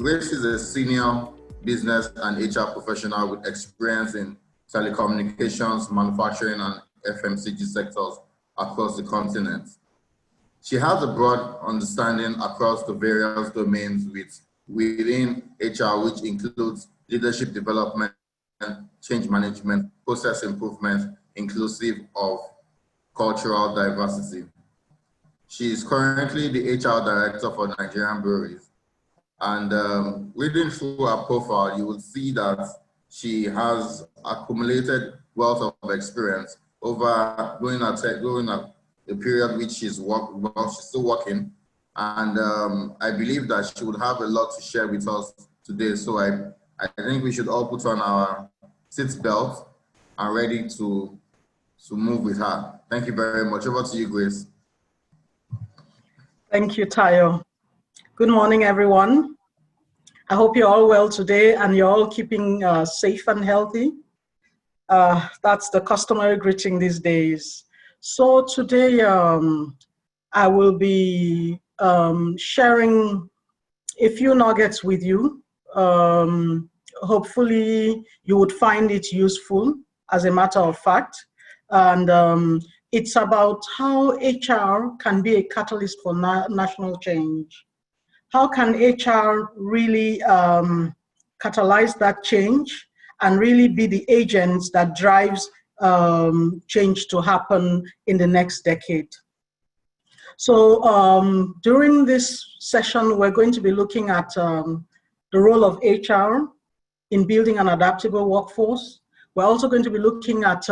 Grace is a senior business and HR professional with experience in telecommunications, manufacturing, and FMCG sectors across the continent. She has a broad understanding across the various domains within HR, which includes leadership development, change management, process improvement, inclusive of cultural diversity. She is currently the HR director for Nigerian Breweries. And reading through her profile, you will see that she has accumulated wealth of experience during the period which she's still working. And I believe that she would have a lot to share with us today. So I think we should all put on our seatbelt and ready to move with her. Thank you very much. Over to you, Grace. Thank you, Tayo. Good morning, everyone. I hope you're all well today and you're all keeping safe and healthy. That's the customary greeting these days. So today I will be sharing a few nuggets with you. Hopefully you would find it useful, as a matter of fact. And it's about how HR can be a catalyst for national change. How can HR really catalyze that change and really be the agents that drives change to happen in the next decade? So during this session, we're going to be looking at the role of HR in building an adaptable workforce. We're also going to be looking at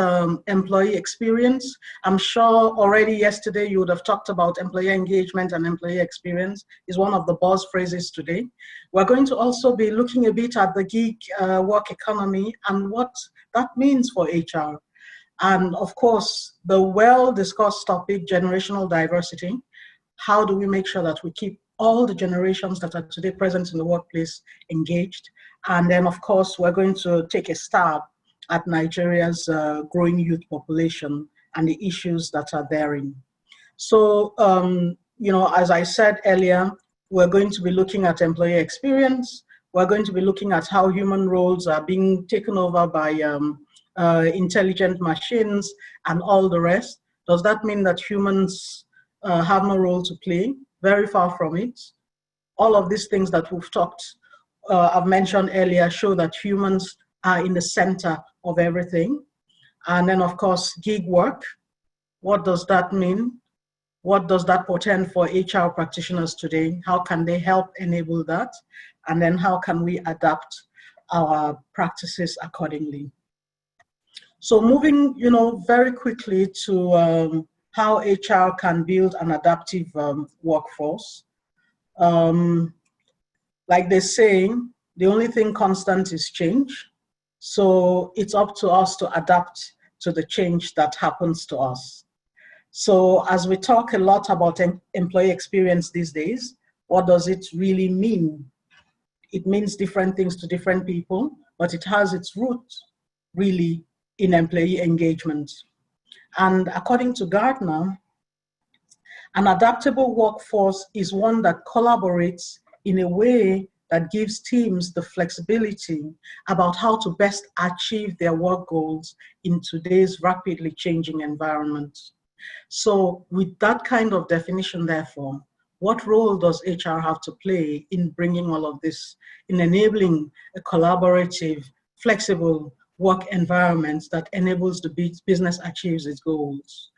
employee experience. I'm sure already yesterday you would have talked about employee engagement, and employee experience is one of the buzz phrases today. We're going to also be looking a bit at the gig work economy and what that means for HR. And of course, the well-discussed topic, generational diversity. How do we make sure that we keep all the generations that are today present in the workplace engaged? And then, of course, we're going to take a stab at Nigeria's growing youth population and the issues that are therein. So, as I said earlier, we're going to be looking at employee experience. We're going to be looking at how human roles are being taken over by intelligent machines and all the rest. Does that mean that humans have no role to play? Very far from it. All of these things that I've mentioned earlier show that humans are in the center of everything. And then, of course, gig work. What does that mean? What does that portend for HR practitioners today? How can they help enable that? And then how can we adapt our practices accordingly? So moving, very quickly to how HR can build an adaptive workforce. Like they say, the only thing constant is change. So it's up to us to adapt to the change that happens to us. So as we talk a lot about employee experience these days, what does it really mean? It means different things to different people, but it has its roots really in employee engagement. And according to Gartner, an adaptable workforce is one that collaborates in a way that gives teams the flexibility about how to best achieve their work goals in today's rapidly changing environment. So with that kind of definition, therefore, what role does HR have to play in bringing all of this, in enabling a collaborative, flexible work environment that enables the business achieves its goals?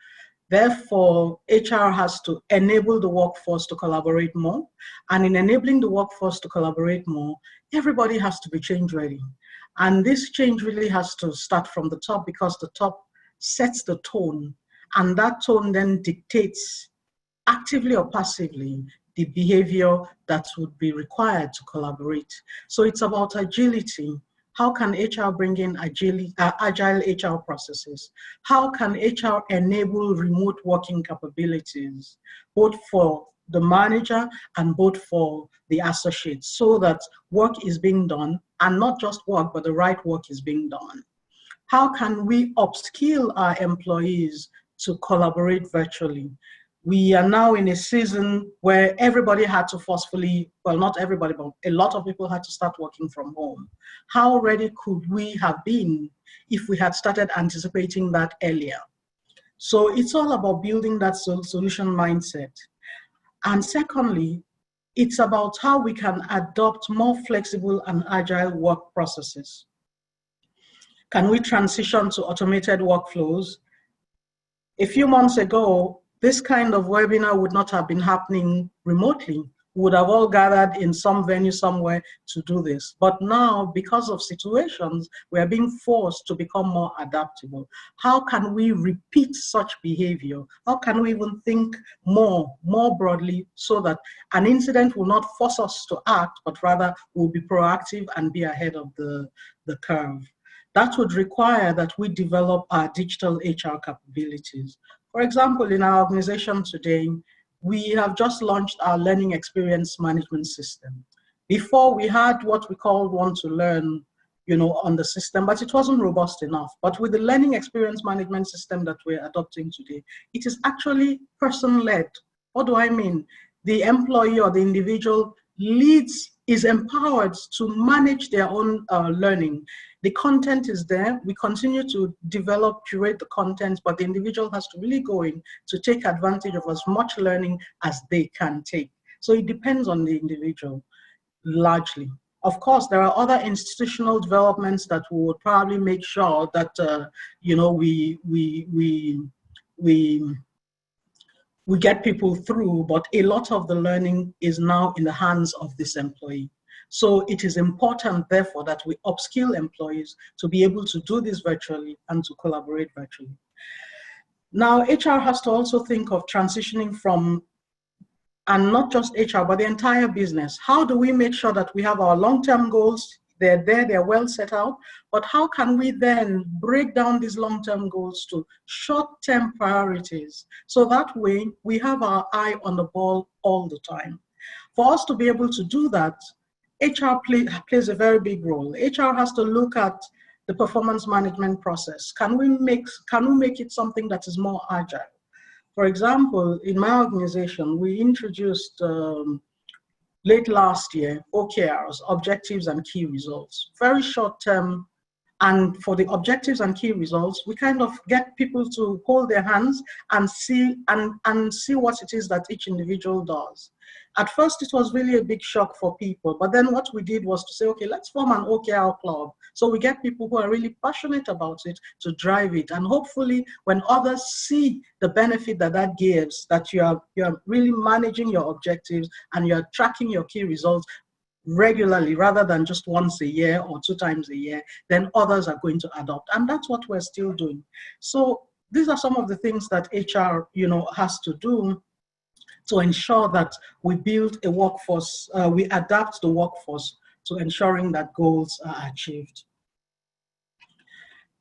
Therefore, HR has to enable the workforce to collaborate more. And in enabling the workforce to collaborate more, everybody has to be change ready. And this change really has to start from the top, because the top sets the tone. And that tone then dictates, actively or passively, the behavior that would be required to collaborate. So it's about agility. How can HR bring in agile HR processes? How can HR enable remote working capabilities, both for the manager and both for the associates, so that work is being done, and not just work, but the right work is being done? How can we upskill our employees to collaborate virtually? We are now in a season where everybody had to forcefully, well, not everybody, but a lot of people had to start working from home. How ready could we have been if we had started anticipating that earlier? So it's all about building that solution mindset. And secondly, it's about how we can adopt more flexible and agile work processes. Can we transition to automated workflows? A few months ago, this kind of webinar would not have been happening remotely. We would have all gathered in some venue somewhere to do this. But now, because of situations, we are being forced to become more adaptable. How can we repeat such behavior? How can we even think more broadly so that an incident will not force us to act, but rather will be proactive and be ahead of the curve? That would require that we develop our digital HR capabilities. For example, in our organization today, we have just launched our learning experience management system. Before, we had what we called Want to Learn, on the system, but it wasn't robust enough. But with the learning experience management system that we're adopting today, it is actually person-led. What do I mean? The employee or the individual is empowered to manage their own learning. The content is there. We continue to develop, curate the content, but the individual has to really go in to take advantage of as much learning as they can take. So it depends on the individual, largely. Of course, there are other institutional developments that we would probably make sure that we get people through, but a lot of the learning is now in the hands of this employee. So it is important, therefore, that we upskill employees to be able to do this virtually and to collaborate virtually. Now, HR has to also think of transitioning from, and not just HR, but the entire business. How do we make sure that we have our long-term goals? They're there, they're well set out, but how can we then break down these long-term goals to short-term priorities? So that way, we have our eye on the ball all the time. For us to be able to do that, HR plays a very big role. HR has to look at the performance management process. Can we make it something that is more agile? For example, in my organization, we introduced late last year OKRs, objectives and key results, very short term. And for the objectives and key results, we kind of get people to hold their hands and see what it is that each individual does. At first, it was really a big shock for people. But then what we did was to say, okay, let's form an OKR club. So we get people who are really passionate about it to drive it. And hopefully, when others see the benefit that gives, that you're really managing your objectives and you're tracking your key results regularly rather than just once a year or 2 times a year, then others are going to adopt. And that's what we're still doing. So these are some of the things that HR, has to do to ensure that we build a workforce, we adapt the workforce to ensuring that goals are achieved.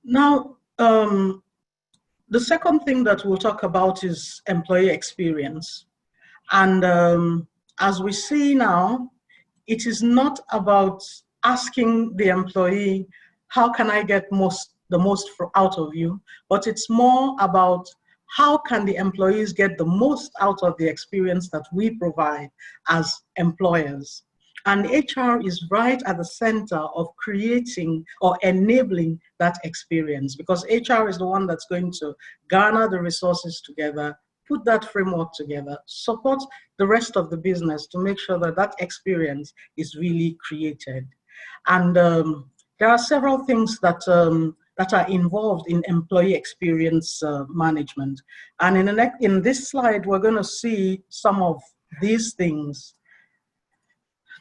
Now, the second thing that we'll talk about is employee experience. And as we see now, it is not about asking the employee, how can I get the most out of you? But it's more about how can the employees get the most out of the experience that we provide as employers. And HR is right at the center of creating or enabling that experience, because HR is the one that's going to garner the resources together, put that framework together, support the rest of the business to make sure that that experience is really created. And there are several things that are involved in employee experience management. And in this slide, we're going to see some of these things.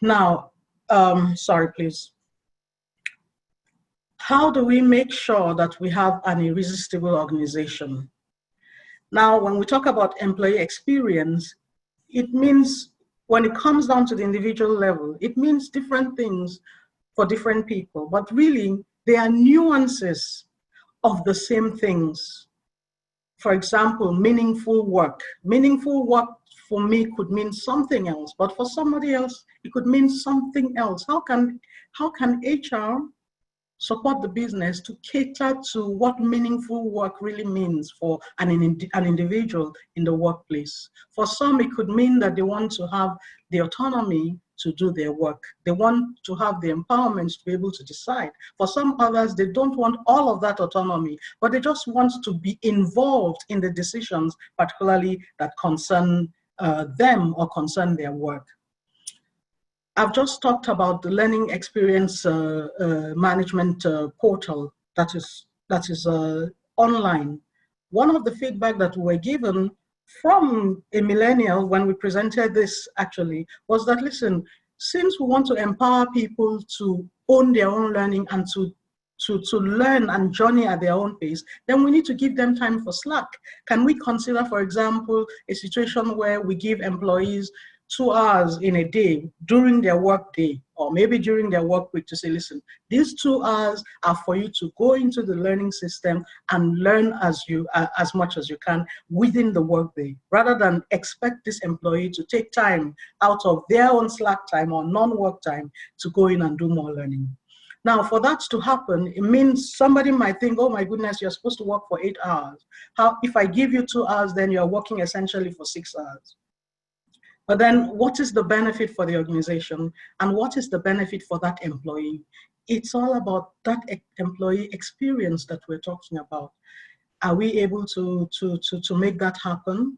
Now, sorry, please. How do we make sure that we have an irresistible organization? Now, when we talk about employee experience, it means, when it comes down to the individual level, it means different things for different people. But really, there are nuances of the same things. For example, meaningful work. Meaningful work for me could mean something else, but for somebody else, it could mean something else. How can HR support the business to cater to what meaningful work really means for an individual in the workplace. For some, it could mean that they want to have the autonomy to do their work. They want to have the empowerment to be able to decide. For some others, they don't want all of that autonomy, but they just want to be involved in the decisions, particularly that concern them or concern their work. I've just talked about the learning experience management portal that is online. One of the feedback that we were given from a millennial when we presented this actually was that, listen, since we want to empower people to own their own learning and to learn and journey at their own pace, then we need to give them time for slack. Can we consider, for example, a situation where we give employees 2 hours in a day during their work day, or maybe during their work week, to say, listen, these 2 hours are for you to go into the learning system and learn as much as you can within the work day, rather than expect this employee to take time out of their own slack time or non-work time to go in and do more learning. Now, for that to happen, it means somebody might think, oh my goodness, you're supposed to work for 8 hours. How, if I give you 2 hours, then you're working essentially for 6 hours. But then what is the benefit for the organization and what is the benefit for that employee? It's all about that employee experience that we're talking about. Are we able to make that happen?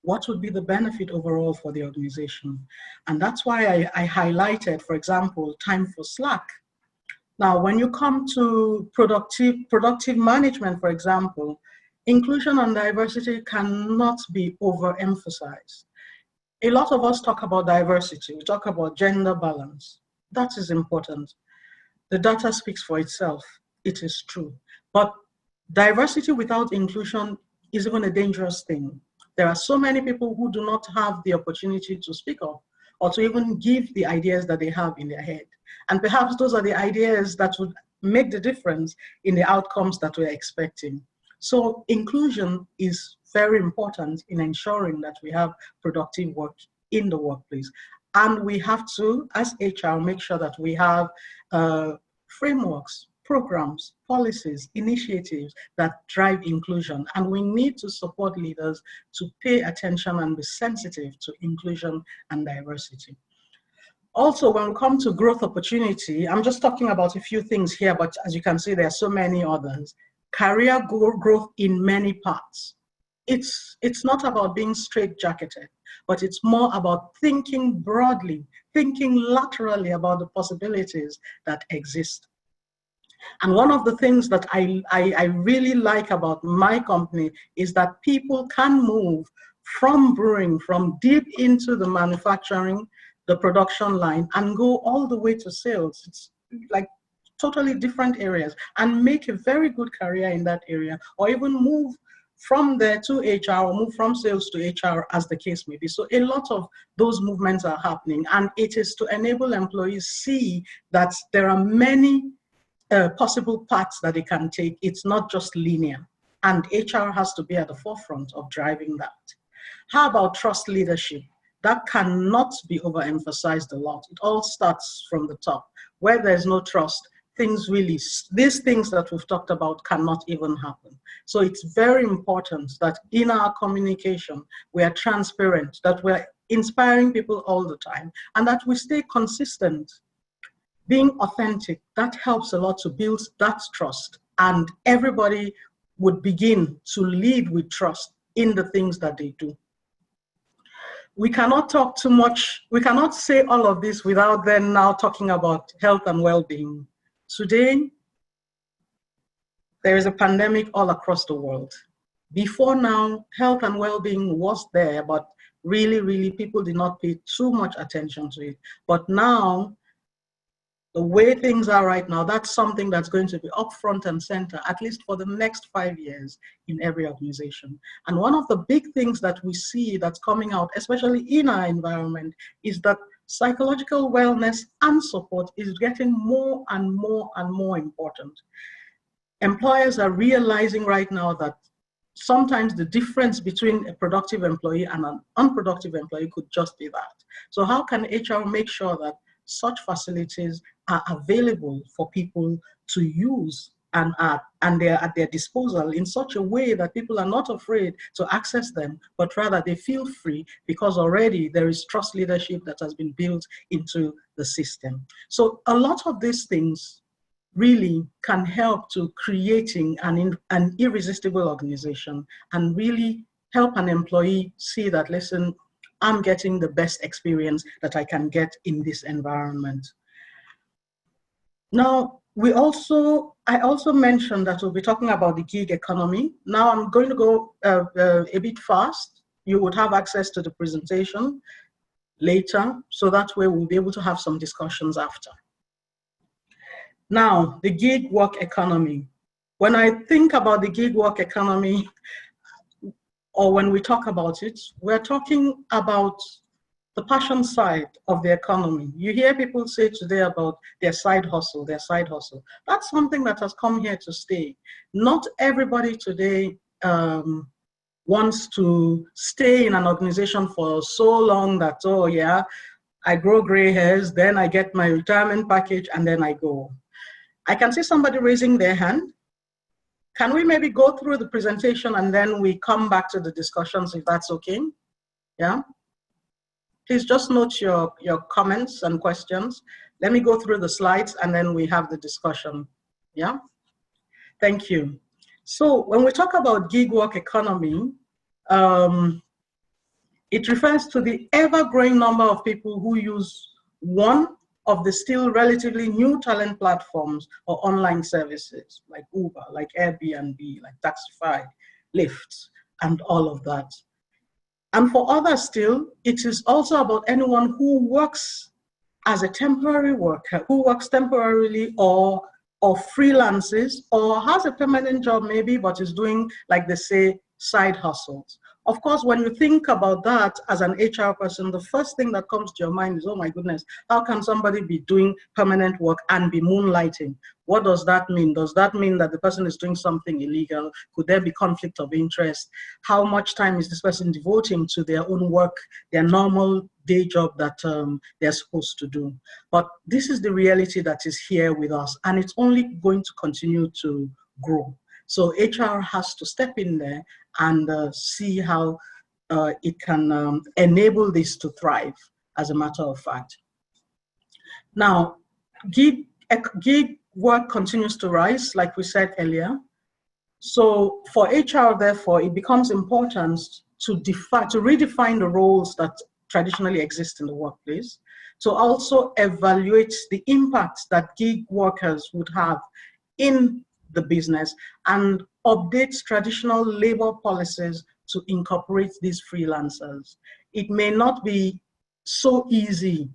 What would be the benefit overall for the organization? And that's why I highlighted, for example, time for slack. Now, when you come to productive management, for example, inclusion and diversity cannot be overemphasized. A lot of us talk about diversity. We talk about gender balance. That is important. The data speaks for itself. It is true. But diversity without inclusion is even a dangerous thing. There are so many people who do not have the opportunity to speak up or to even give the ideas that they have in their head. And perhaps those are the ideas that would make the difference in the outcomes that we're expecting. So inclusion is very important in ensuring that we have productive work in the workplace. And we have to, as HR, make sure that we have frameworks, programs, policies, initiatives that drive inclusion. And we need to support leaders to pay attention and be sensitive to inclusion and diversity. Also, when we come to growth opportunity, I'm just talking about a few things here, but as you can see, there are so many others. Career growth in many parts. It's not about being straitjacketed, but it's more about thinking broadly, thinking laterally about the possibilities that exist. And one of the things that I really like about my company is that people can move from brewing, from deep into the manufacturing, the production line, and go all the way to sales. It's like totally different areas, and make a very good career in that area, or even move from there to HR or move from sales to HR, as the case may be. So a lot of those movements are happening, and it is to enable employees see that there are many possible paths that they can take. It's not just linear, and HR has to be at the forefront of driving that. How about trust leadership? That cannot be overemphasized a lot. It all starts from the top. Where there's no trust, these things that we've talked about cannot even happen. So it's very important that in our communication, we are transparent, that we're inspiring people all the time, and that we stay consistent. Being authentic, that helps a lot to build that trust, and everybody would begin to lead with trust in the things that they do. We cannot talk too much, we cannot say all of this without then now talking about health and well-being. Today, there is a pandemic all across the world. Before now, health and well-being was there, but really, people did not pay too much attention to it. But now, the way things are right now, that's something that's going to be up front and center, at least for the next 5 years in every organization. And one of the big things that we see that's coming out, especially in our environment, is that psychological wellness and support is getting more and more and more important. Employers are realizing right now that sometimes the difference between a productive employee and an unproductive employee could just be that. So how can HR make sure that such facilities are available for people to use and they're at their disposal in such a way that people are not afraid to access them, but rather they feel free because already there is trust leadership that has been built into the system. So a lot of these things really can help to creating an irresistible organization and really help an employee see that, listen, I'm getting the best experience that I can get in this environment. Now, I also mentioned that we'll be talking about the gig economy. Now I'm going to go a bit fast. You would have access to the presentation later, so that way we'll be able to have some discussions after. Now, the gig work economy. When I think about the gig work economy, or when we talk about it, we're talking about the passion side of the economy. You hear people say today about their side hustle, their side hustle. That's something that has come here to stay. Not everybody today wants to stay in an organization for so long that, oh yeah, I grow gray hairs, then I get my retirement package, and then I go. I can see somebody raising their hand. Can we maybe go through the presentation and then we come back to the discussions if that's okay? Yeah. Please just note your comments and questions. Let me go through the slides and then we have the discussion. Yeah, thank you. So when we talk about gig work economy, it refers to the ever-growing number of people who use one of the still relatively new talent platforms or online services like Uber, like Airbnb, like Taxify, Lyft, and all of that. And for others still, it is also about anyone who works as a temporary worker, who works temporarily or freelances or has a permanent job maybe, but is doing, like they say, side hustles. Of course, when you think about that as an HR person, the first thing that comes to your mind is, oh my goodness, how can somebody be doing permanent work and be moonlighting? What does that mean? Does that mean that the person is doing something illegal? Could there be conflict of interest? How much time is this person devoting to their own work, their normal day job that they're supposed to do? But this is the reality that is here with us, and it's only going to continue to grow. So HR has to step in there and see how it can enable this to thrive, as a matter of fact. Now, gig work continues to rise, like we said earlier. So for HR, therefore, it becomes important to redefine the roles that traditionally exist in the workplace, to also evaluate the impact that gig workers would have in the business and update traditional labor policies to incorporate these freelancers. It may not be so easy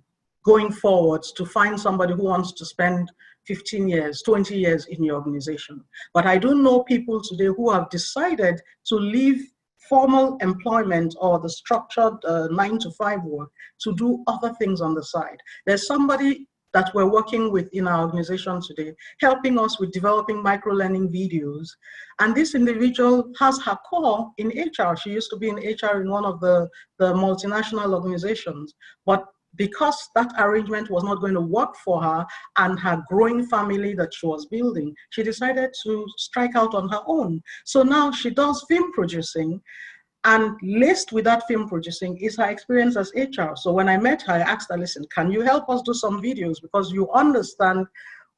going forward to find somebody who wants to spend 15 years, 20 years in your organization. But I do know people today who have decided to leave formal employment or the structured 9-to-5 work to do other things on the side. There's somebody that we're working with in our organization today, helping us with developing micro-learning videos. And this individual has her core in HR. She used to be in HR in one of the multinational organizations. But because that arrangement was not going to work for her and her growing family that she was building, she decided to strike out on her own. So now she does film producing, and laced with that film producing is her experience as HR. So when I met her, I asked her, listen, can you help us do some videos? Because you understand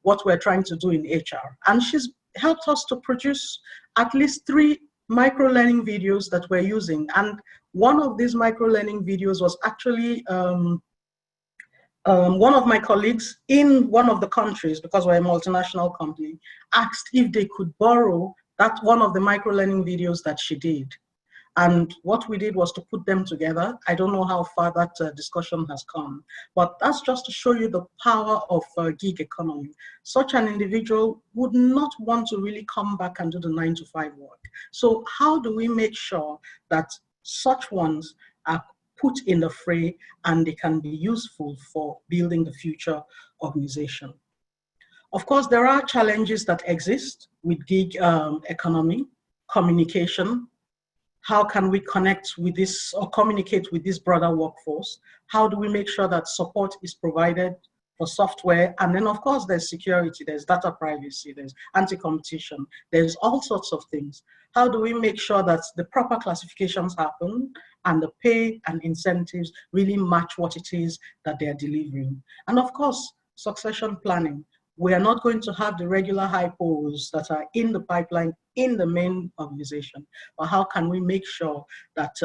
what we're trying to do in HR. And she's helped us to produce at least 3 micro-learning videos that we're using. And one of these micro-learning videos was actually one of my colleagues in one of the countries, because we're a multinational company, asked if they could borrow one of the micro-learning videos that she did. And what we did was to put them together. I don't know how far that discussion has come, but that's just to show you the power of gig economy. Such an individual would not want to really come back and do the 9-to-5 work. So how do we make sure that such ones are put in the fray and they can be useful for building the future organization? Of course, there are challenges that exist with gig economy, communication. How can we connect with this or communicate with this broader workforce? How do we make sure that support is provided for software. And then, of course, there's security, there's data privacy, there's anti-competition, there's all sorts of things. How do we make sure that the proper classifications happen and the pay and incentives really match what it is that they're delivering? And of course, succession planning. We are not going to have the regular hypos that are in the pipeline in the main organization, but how can we make sure that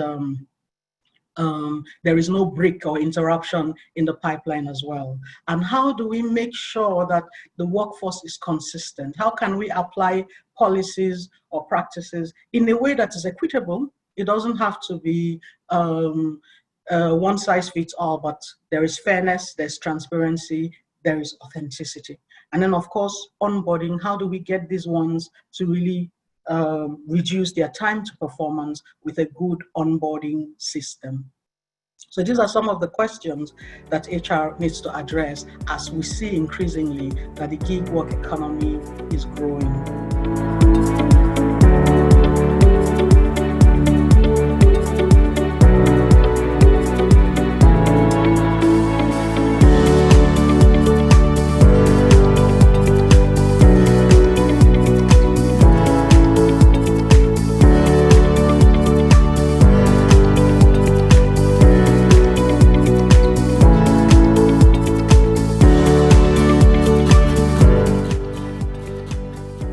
there is no break or interruption in the pipeline as well? And how do we make sure that the workforce is consistent? How can we apply policies or practices in a way that is equitable? It doesn't have to be one size fits all, but there is fairness, there's transparency, there is authenticity. And then, of course, onboarding. How do we get these ones to really reduce their time to performance with a good onboarding system? So these are some of the questions that HR needs to address as we see increasingly that the gig work economy is growing.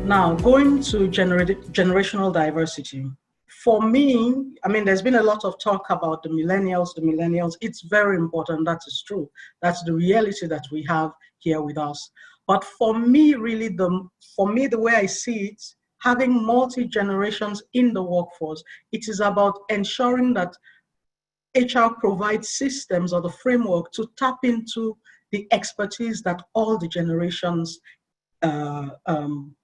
Now, going to generational diversity. For me, I mean, there's been a lot of talk about the millennials. It's very important, that is true. That's the reality that we have here with us. But for me, really, the way I see it, having multi-generations in the workforce, it is about ensuring that HR provides systems or the framework to tap into the expertise that all the generations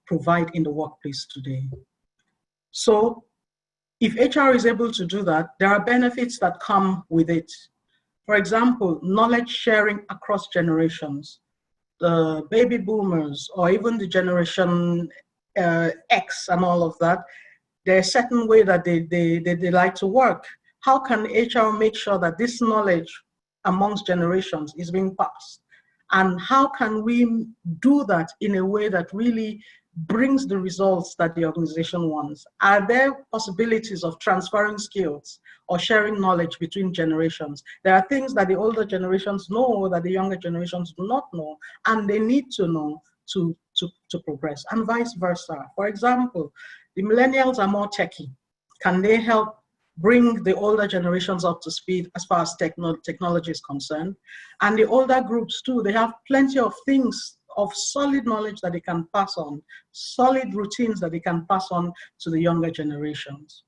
provide in the workplace today. So if HR is able to do that, there are benefits that come with it. For example, knowledge sharing across generations. The baby boomers or even the generation X and all of that, there's a certain way that they like to work. How can HR make sure that this knowledge amongst generations is being passed? And how can we do that in a way that really brings the results that the organization wants? Are there possibilities of transferring skills or sharing knowledge between generations? There are things that the older generations know that the younger generations do not know, and they need to know to progress, and vice versa. For example, the millennials are more techy. Can they help bring the older generations up to speed as far as technology is concerned? And the older groups too, they have plenty of things of solid knowledge that they can pass on, solid routines that they can pass on to the younger generations.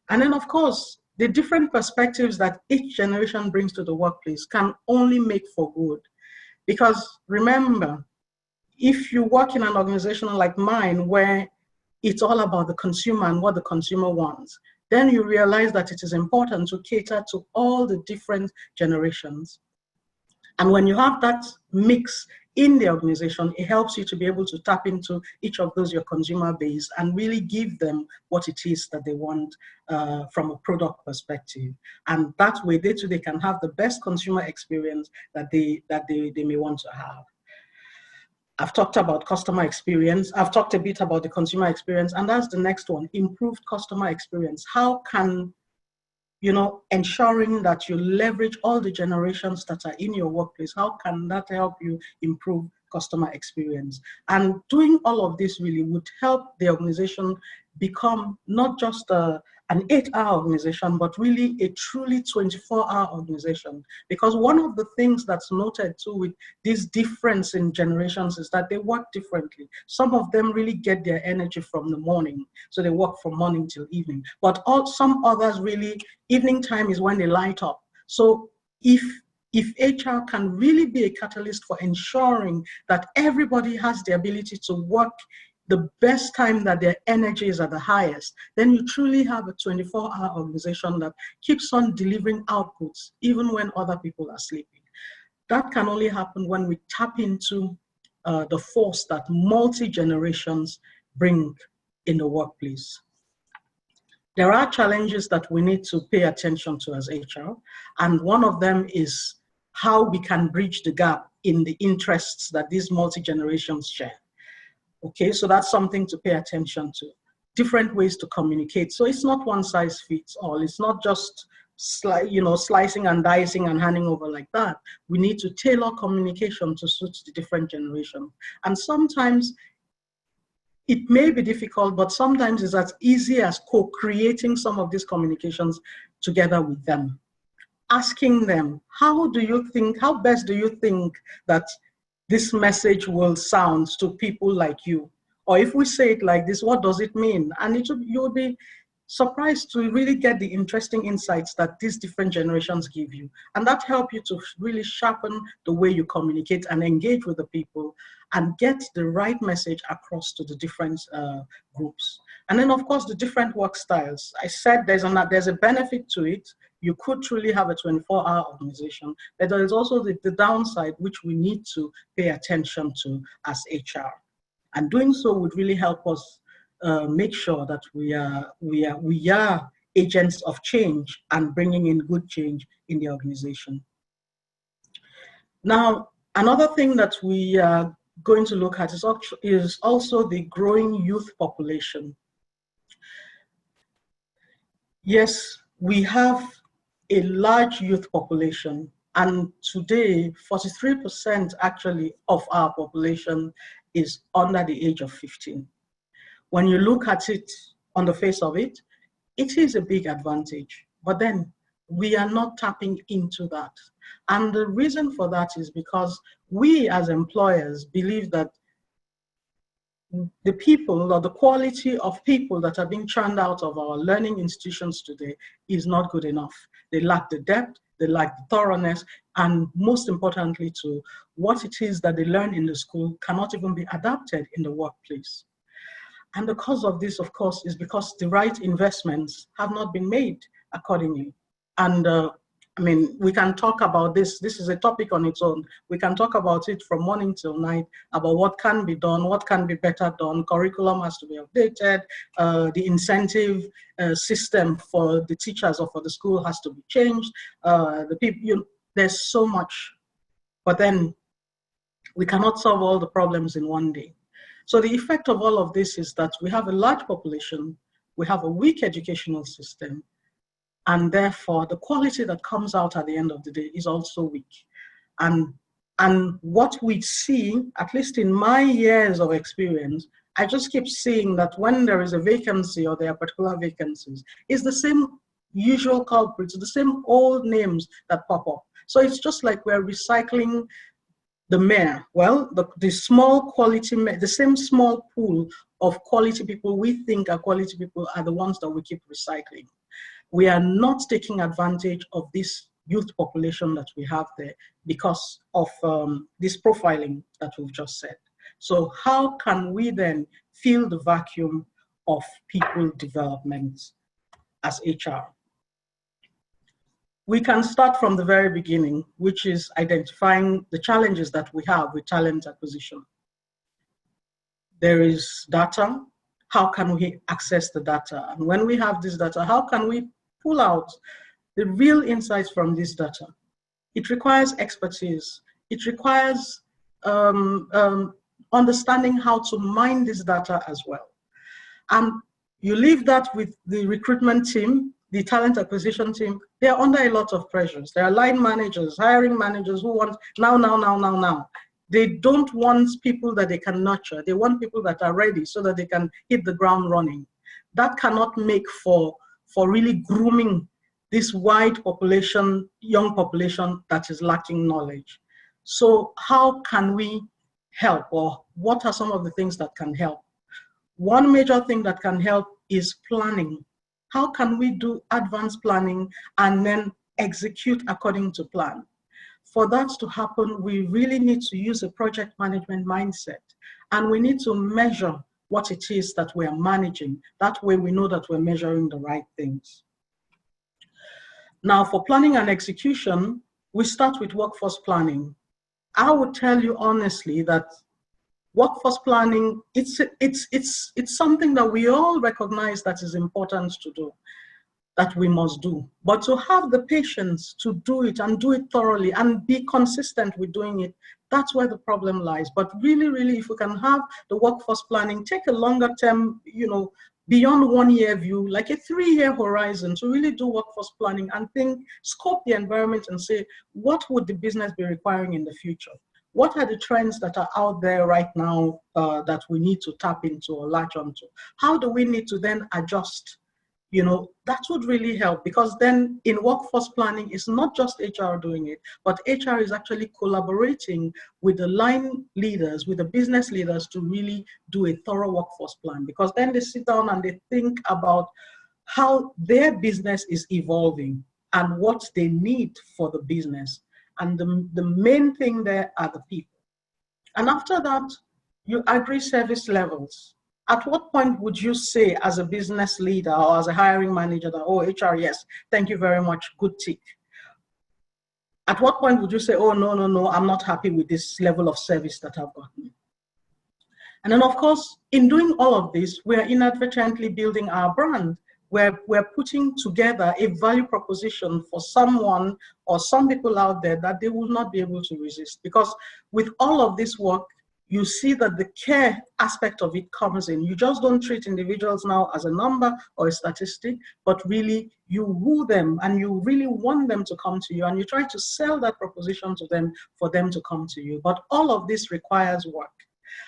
And then, of course, the different perspectives that each generation brings to the workplace can only make for good. Because remember, if you work in an organization like mine where it's all about the consumer and what the consumer wants, then you realize that it is important to cater to all the different generations. And when you have that mix in the organization, it helps you to be able to tap into each of those, your consumer base, and really give them what it is that they want from a product perspective. And that way, they too, they can have the best consumer experience that they may want to have. I've talked about customer experience. I've talked a bit about the consumer experience, and that's the next one, improved customer experience. How can, ensuring that you leverage all the generations that are in your workplace, how can that help you improve customer experience? And doing all of this really would help the organization become not just an 8-hour organization, but really a truly 24-hour organization. Because one of the things that's noted too with this difference in generations is that they work differently. Some of them really get their energy from the morning, so they work from morning till evening. But some others really, evening time is when they light up. So if HR can really be a catalyst for ensuring that everybody has the ability to work the best time that their energy is at the highest, then you truly have a 24-hour organization that keeps on delivering outputs even when other people are sleeping. That can only happen when we tap into the force that multi-generations bring in the workplace. There are challenges that we need to pay attention to as HR, and one of them is how we can bridge the gap in the interests that these multi-generations share. Okay, so that's something to pay attention to. Different ways to communicate. So it's not one size fits all. It's not just slicing and dicing and handing over like that. We need to tailor communication to suit the different generations. And sometimes it may be difficult, but sometimes it's as easy as co-creating some of these communications together with them. Asking them, how best do you think that this message will sound to people like you? Or if we say it like this, what does it mean? And you'll be surprised to really get the interesting insights that these different generations give you. And that helps you to really sharpen the way you communicate and engage with the people and get the right message across to the different groups. And then, of course, the different work styles. I said there's a benefit to it. You could truly have a 24-hour organization, but there is also the downside, which we need to pay attention to as HR. And doing so would really help us make sure that we are agents of change and bringing in good change in the organization. Now, another thing that we are going to look at is also the growing youth population. Yes, we have a large youth population, and today 43% actually of our population is under the age of 15. When you look at it on the face of it, it is a big advantage, but then we are not tapping into that. And the reason for that is because we as employers believe that the people or the quality of people that are being churned out of our learning institutions today is not good enough. They lack the depth, they lack the thoroughness, and most importantly to what it is that they learn in the school cannot even be adapted in the workplace. And the cause of this, of course, is because the right investments have not been made accordingly. And I mean, we can talk about this. This is a topic on its own. We can talk about it from morning till night about what can be done, what can be better done. Curriculum has to be updated. The incentive system for the teachers or for the school has to be changed. The people, there's so much, but then we cannot solve all the problems in one day. So the effect of all of this is that we have a large population, we have a weak educational system, and therefore the quality that comes out at the end of the day is also weak. And what we see, at least in my years of experience, I just keep seeing that when there is a vacancy or there are particular vacancies, it's the same usual culprits, the same old names that pop up. So it's just like we're recycling the mayor. Well, the small quality, the same small pool of quality people we think are quality people are the ones that we keep recycling. We are not taking advantage of this youth population that we have there because of this profiling that we've just said. So how can we then fill the vacuum of people development as HR? We can start from the very beginning, which is identifying the challenges that we have with talent acquisition. There is data. How can we access the data? And when we have this data, how can we pull out the real insights from this data? It requires expertise. It requires understanding how to mine this data as well. And you leave that with the recruitment team, the talent acquisition team. They are under a lot of pressures. There are line managers, hiring managers who want now. They don't want people that they can nurture. They want people that are ready so that they can hit the ground running. That cannot make for really grooming this wide population, young population that is lacking knowledge. So how can we help, or what are some of the things that can help? One major thing that can help is planning. How can we do advanced planning and then execute according to plan? For that to happen, we really need to use a project management mindset, and we need to measure what it is that we are managing. That way we know that we're measuring the right things. Now, for planning and execution, we start with workforce planning. I would tell you honestly that workforce planning, it's something that we all recognize that is important to do. that we must do, but to have the patience to do it and do it thoroughly and be consistent with doing it, that's where the problem lies. But really, really, if we can have the workforce planning, take a longer term, beyond 1 year view, like a 3-year horizon, to really do workforce planning and think, scope the environment and say, what would the business be requiring in the future? What are the trends that are out there right now that we need to tap into or latch onto? How do we need to then adjust? That would really help, because then in workforce planning, it's not just HR doing it, but HR is actually collaborating with the line leaders, with the business leaders, to really do a thorough workforce plan, because then they sit down and they think about how their business is evolving and what they need for the business. And the main thing there are the people. And after that, you agree service levels. At what point would you say, as a business leader or as a hiring manager, that, oh, HR, yes, thank you very much, good tick? At what point would you say, oh, no, I'm not happy with this level of service that I've gotten? And then, of course, in doing all of this, we're inadvertently building our brand. We're putting together a value proposition for someone or some people out there that they will not be able to resist. Because with all of this work, you see that the care aspect of it comes in. You just don't treat individuals now as a number or a statistic, but really you woo them and you really want them to come to you, and you try to sell that proposition to them for them to come to you. But all of this requires work.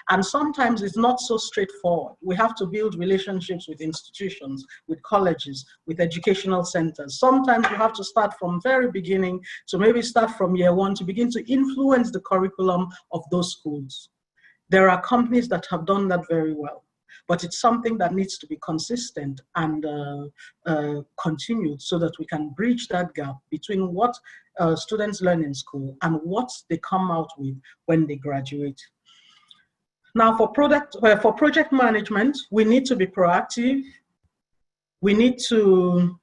And sometimes it's not so straightforward. We have to build relationships with institutions, with colleges, with educational centers. Sometimes you have to start from very beginning, to maybe start from year 1 to begin to influence the curriculum of those schools. There are companies that have done that very well, but it's something that needs to be consistent and continued, so that we can bridge that gap between what students learn in school and what they come out with when they graduate. Now, for project management, we need to be proactive. We need to,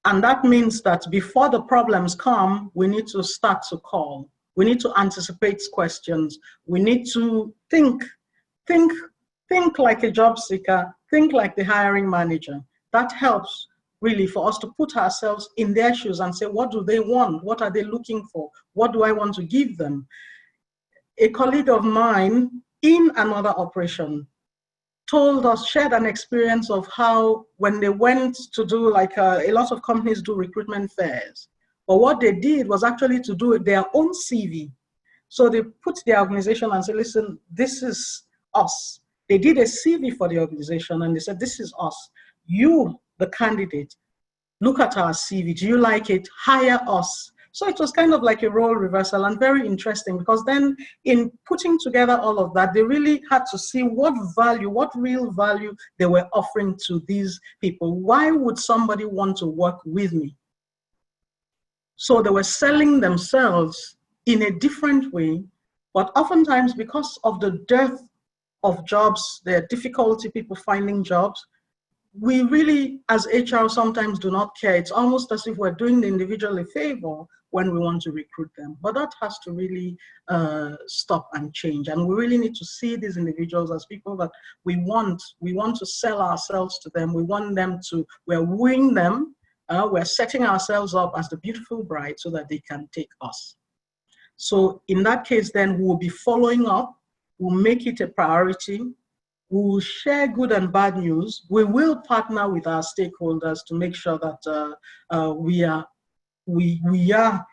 and that means that before the problems come, we need to start to call. We need to anticipate questions. We need to think like a job seeker, think like the hiring manager. That helps really for us to put ourselves in their shoes and say, what do they want? What are they looking for? What do I want to give them? A colleague of mine in another operation shared an experience of how, when they went to do, like a lot of companies do recruitment fairs, but what they did was actually to do their own CV. So they put their organization and said, listen, this is us. They did a CV for the organization and they said, this is us. You, the candidate, look at our CV. Do you like it? Hire us. So it was kind of like a role reversal, and very interesting, because then in putting together all of that, they really had to see what real value they were offering to these people. Why would somebody want to work with me? So they were selling themselves in a different way, but oftentimes because of the dearth of jobs, the difficulty people finding jobs, we really, as HR, sometimes do not care. It's almost as if we're doing the individual a favor when we want to recruit them. But that has to really stop and change. And we really need to see these individuals as people that we want to sell ourselves to them. We want them to, we're wooing them. We're setting ourselves up as the beautiful bride so that they can take us. So in that case, then we'll be following up. We'll make it a priority. We will share good and bad news. We will partner with our stakeholders to make sure that we are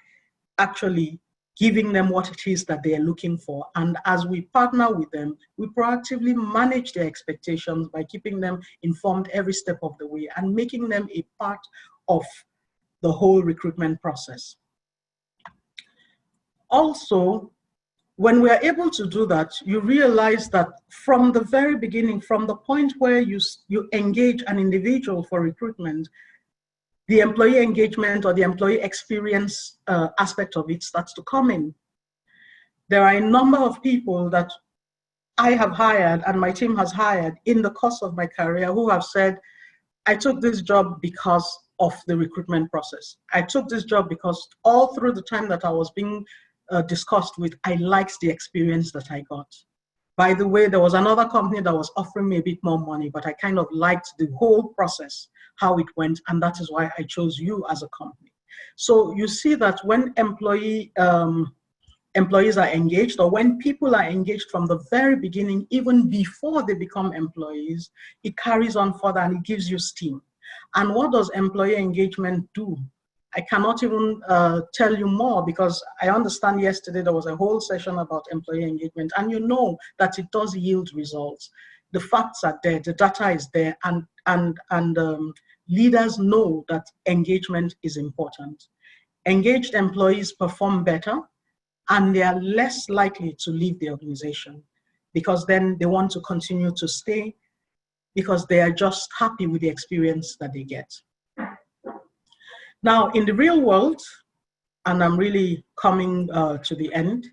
actually giving them what it is that they are looking for. And as we partner with them, we proactively manage their expectations by keeping them informed every step of the way and making them a part of the whole recruitment process. Also, when we are able to do that, you realize that from the very beginning, from the point where you engage an individual for recruitment, the employee engagement or the employee experience aspect of it starts to come in. There are a number of people that I have hired and my team has hired in the course of my career who have said, I took this job because of the recruitment process. I took this job because all through the time that I was being discussed with, I liked the experience that I got. By the way, there was another company that was offering me a bit more money, but I kind of liked the whole process how it went, and that is why I chose you as a company. So you see that when employees are engaged, or when people are engaged from the very beginning, even before they become employees, it carries on further and it gives you steam. And what does employee engagement do? I cannot even tell you more, because I understand yesterday there was a whole session about employee engagement, and you know that it does yield results. The facts are there, the data is there, and leaders know that engagement is important. Engaged employees perform better, and they are less likely to leave the organization, because then they want to continue to stay, because they are just happy with the experience that they get. Now, in the real world, and I'm really coming to the end,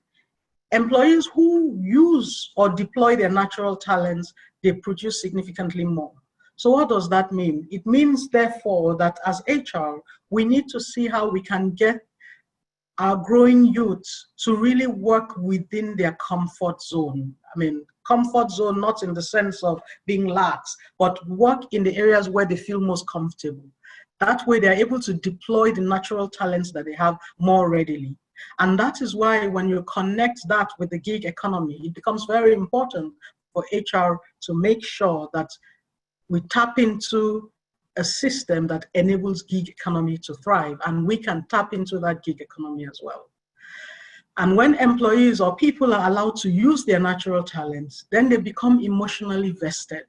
employees who use or deploy their natural talents, they produce significantly more. So what does that mean? It means, therefore, that as HR, we need to see how we can get our growing youth to really work within their comfort zone. I mean, comfort zone, not in the sense of being lax, but work in the areas where they feel most comfortable. That way, they're able to deploy the natural talents that they have more readily. And that is why when you connect that with the gig economy, it becomes very important for HR to make sure that we tap into a system that enables gig economy to thrive, and we can tap into that gig economy as well. And when employees or people are allowed to use their natural talents, then they become emotionally vested.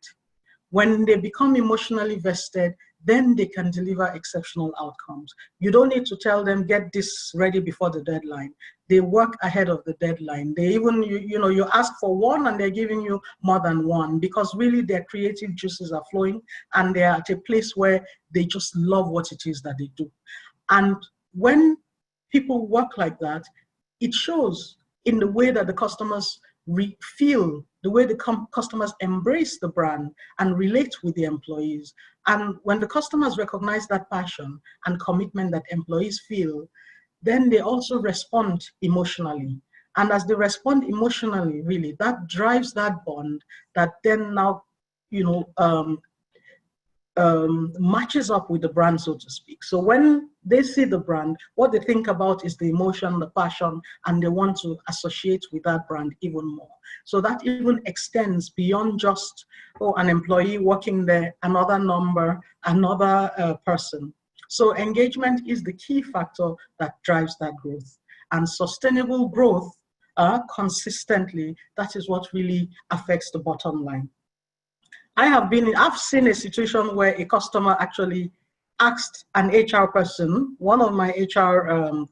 When they become emotionally vested, then they can deliver exceptional outcomes. You don't need to tell them, get this ready before the deadline. They work ahead of the deadline. They even, you ask for one and they're giving you more than one, because really their creative juices are flowing and they're at a place where they just love what it is that they do. And when people work like that, it shows in the way that the customers feel, the way the customers embrace the brand and relate with the employees. And when the customers recognize that passion and commitment that employees feel, then they also respond emotionally. And as they respond emotionally, really, that drives that bond that then now, matches up with the brand, so to speak. So when they see the brand, what they think about is the emotion, the passion, and they want to associate with that brand even more. So that even extends beyond just, an employee working there, another number, another person. So engagement is the key factor that drives that growth. And sustainable growth consistently, that is what really affects the bottom line. I've seen a situation where a customer actually asked an HR person, one of my HR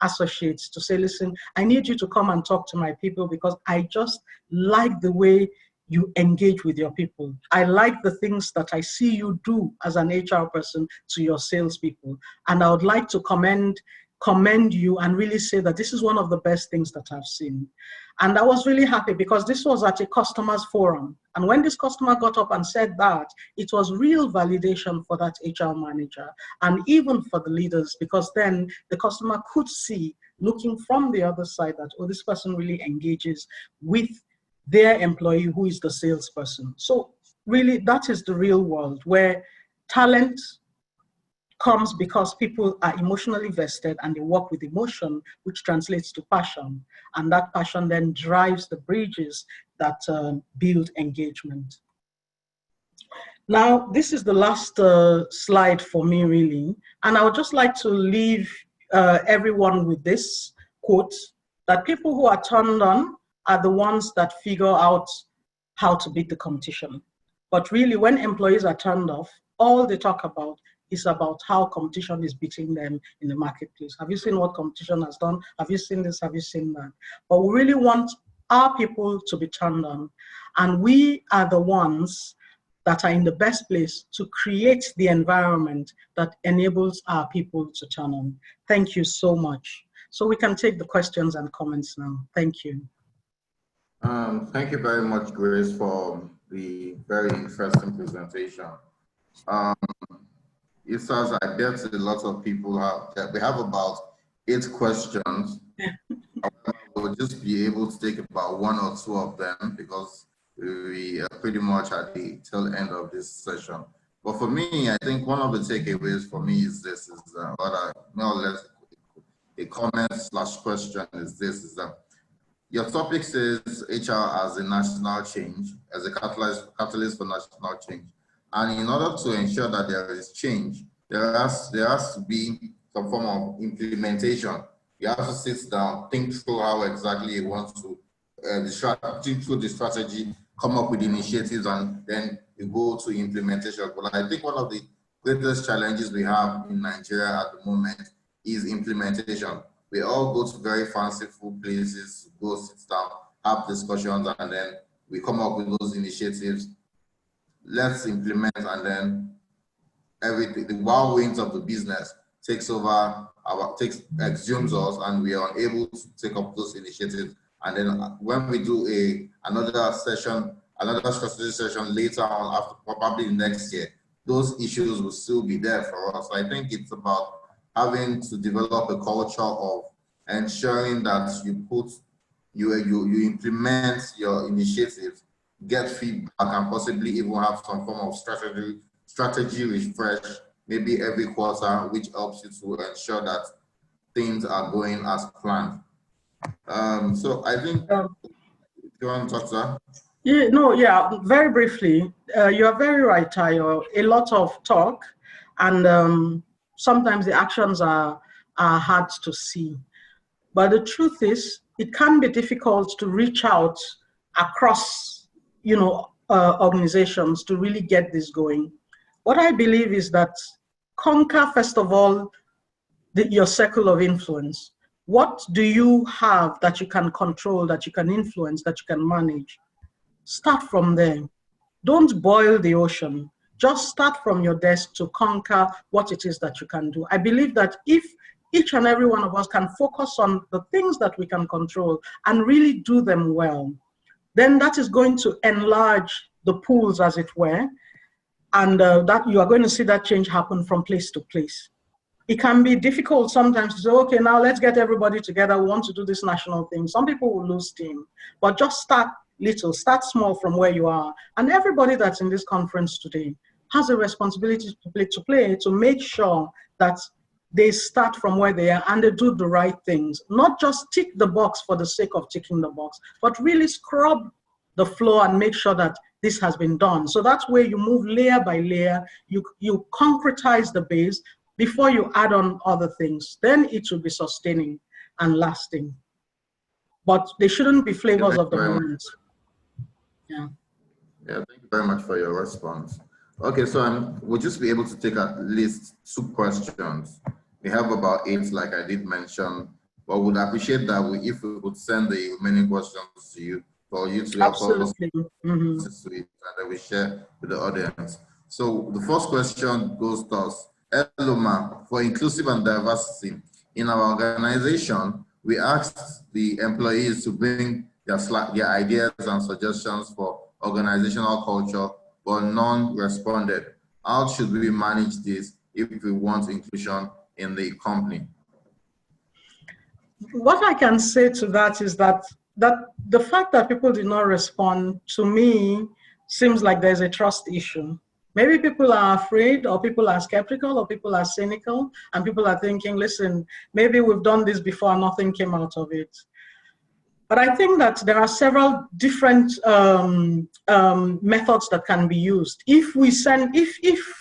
associates, to say, listen, I need you to come and talk to my people, because I just like the way you engage with your people. I like the things that I see you do as an HR person to your salespeople. And I would like to commend you and really say that this is one of the best things that I've seen. And I was really happy, because this was at a customers forum. And when this customer got up and said that, it was real validation for that HR manager and even for the leaders, because then the customer could see, looking from the other side, that, this person really engages with their employee, who is the salesperson. So really, that is the real world, where talent comes because people are emotionally vested and they work with emotion, which translates to passion. And that passion then drives the bridges that build engagement. Now, this is the last slide for me, really. And I would just like to leave everyone with this quote, that people who are turned on are the ones that figure out how to beat the competition. But really, when employees are turned off, all they talk about is about how competition is beating them in the marketplace. Have you seen what competition has done? Have you seen this? Have you seen that? But we really want our people to be turned on. And we are the ones that are in the best place to create the environment that enables our people to turn on. Thank you so much. So we can take the questions and comments now. Thank you. Thank you very much, Grace, for the very interesting presentation. It sounds like there's a lot of people we have about 8 questions. We'll just be able to take about 1 or 2 of them, because we are pretty much at the tail end of this session. But for me, I think one of the takeaways for me is this: is more or less a comment slash question is this: is that your topic says HR as a national change, as a catalyst for national change. And in order to ensure that there is change, there has to be some form of implementation. You have to sit down, think through how exactly you want to, think through the strategy, come up with initiatives, and then you go to implementation. But I think one of the greatest challenges we have in Nigeria at the moment is implementation. We all go to very fanciful places, go sit down, have discussions, and then we come up with those initiatives. Let's implement, and then everything, the whirlwind of the business takes over, exhumes us, and we are unable to take up those initiatives. And then when we do another session, another strategy session later on, after probably next year, those issues will still be there for us. So I think it's about having to develop a culture of ensuring that you implement your initiatives, get feedback, and possibly even have some form of strategy refresh, maybe every quarter, which helps you to ensure that things are going as planned. So I think, do you want to talk to that? Very briefly, you are very right, Tayo. A lot of talk, and sometimes the actions are hard to see. But the truth is, it can be difficult to reach out across, organizations to really get this going. What I believe is that conquer, first of all, your circle of influence. What do you have that you can control, that you can influence, that you can manage? Start from there. Don't boil the ocean. Just start from your desk to conquer what it is that you can do. I believe that if each and every one of us can focus on the things that we can control and really do them well, then that is going to enlarge the pools, as it were, and that you are going to see that change happen from place to place. It can be difficult sometimes to say, okay, now let's get everybody together. We want to do this national thing. Some people will lose steam, but just start little, start small from where you are. And everybody that's in this conference today has a responsibility to play to make sure that they start from where they are and they do the right things. Not just tick the box for the sake of ticking the box, but really scrub the floor and make sure that this has been done. So that's where you move layer by layer, you concretize the base before you add on other things. Then it will be sustaining and lasting. But they shouldn't be flavors of the moment. Yeah, thank you very much for your response. Okay, so we'll just be able to take at least 2 questions. We have about 8, like I did mention, but would appreciate that if we could send the remaining questions to you, for you to help us and then we share with the audience. So the first question goes to us. Hello, Ma. For inclusive and diversity, in our organization, we asked the employees to bring their ideas and suggestions for organizational culture, but none responded. How should we manage this if we want inclusion in the company? What I can say to that is that the fact that people did not respond, to me, seems like there's a trust issue. Maybe people are afraid, or people are skeptical, or people are cynical, and people are thinking, listen, maybe we've done this before and nothing came out of it. But I think that there are several different methods that can be used. If,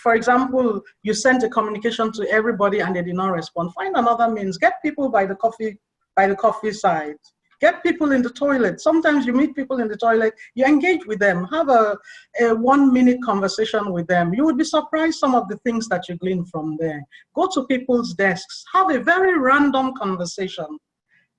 for example, you sent a communication to everybody and they did not respond, find another means. Get people by the coffee side. Get people in the toilet. Sometimes you meet people in the toilet, you engage with them, have a 1-minute conversation with them. You would be surprised some of the things that you glean from there. Go to people's desks, have a very random conversation.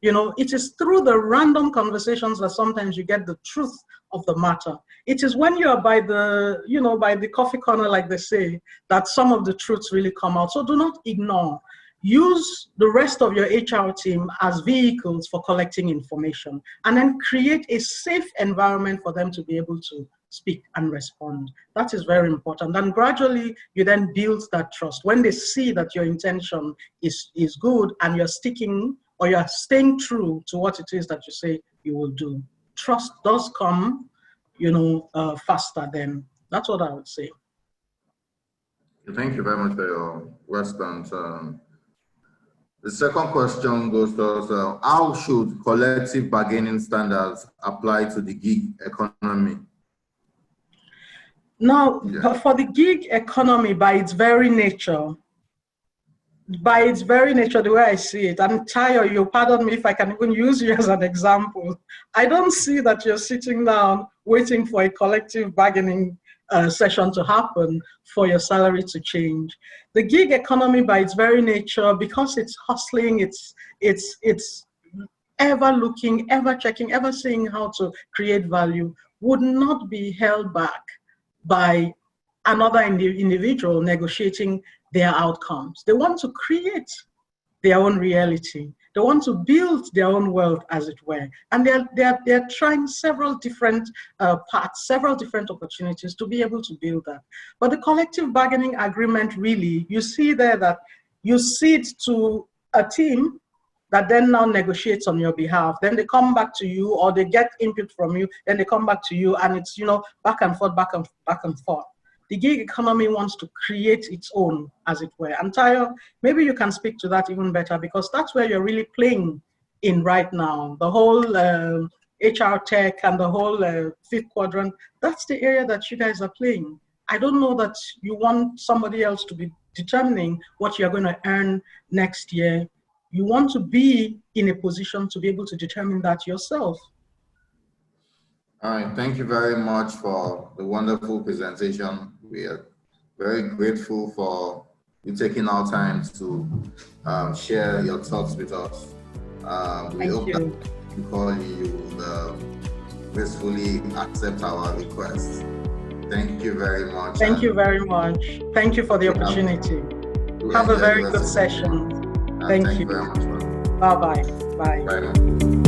It is through the random conversations that sometimes you get the truth of the matter. It is when you are by the coffee corner, like they say, that some of the truths really come out. So do not ignore. Use the rest of your HR team as vehicles for collecting information, and then create a safe environment for them to be able to speak and respond. That is very important. And gradually, you then build that trust. When they see that your intention is good and you're sticking or you're staying true to what it is that you say you will do, trust does come, faster then. That's what I would say. Thank you very much for your response. The second question goes to us, how should collective bargaining standards apply to the gig economy? Now, for the gig economy, by its very nature, the way I see it, and Tayo, you pardon me if I can even use you as an example. I don't see that you're sitting down waiting for a collective bargaining session to happen for your salary to change. The gig economy, by its very nature, because it's hustling, it's ever looking, ever checking, ever seeing how to create value, would not be held back by another individual negotiating their outcomes. They want to create their own reality. They want to build their own world, as it were. And they're trying several different paths, several different opportunities to be able to build that. But the collective bargaining agreement, really, you see there that you cede to a team that then now negotiates on your behalf. Then they come back to you, or they get input from you, then they come back to you, and it's, back and forth, back and forth. The gig economy wants to create its own, as it were. And Tayo, maybe you can speak to that even better, because that's where you're really playing in right now. The whole HR tech and the whole fifth quadrant, that's the area that you guys are playing. I don't know that you want somebody else to be determining what you're going to earn next year. You want to be in a position to be able to determine that yourself. All right, thank you very much for the wonderful presentation. We are very grateful for you taking our time to share your thoughts with us. We hope that you call you gracefully accept our request. Thank you very much. Thank you very much. Thank you for the opportunity. Have a very good session. Thank you very much. Bye-bye. Bye. Bye.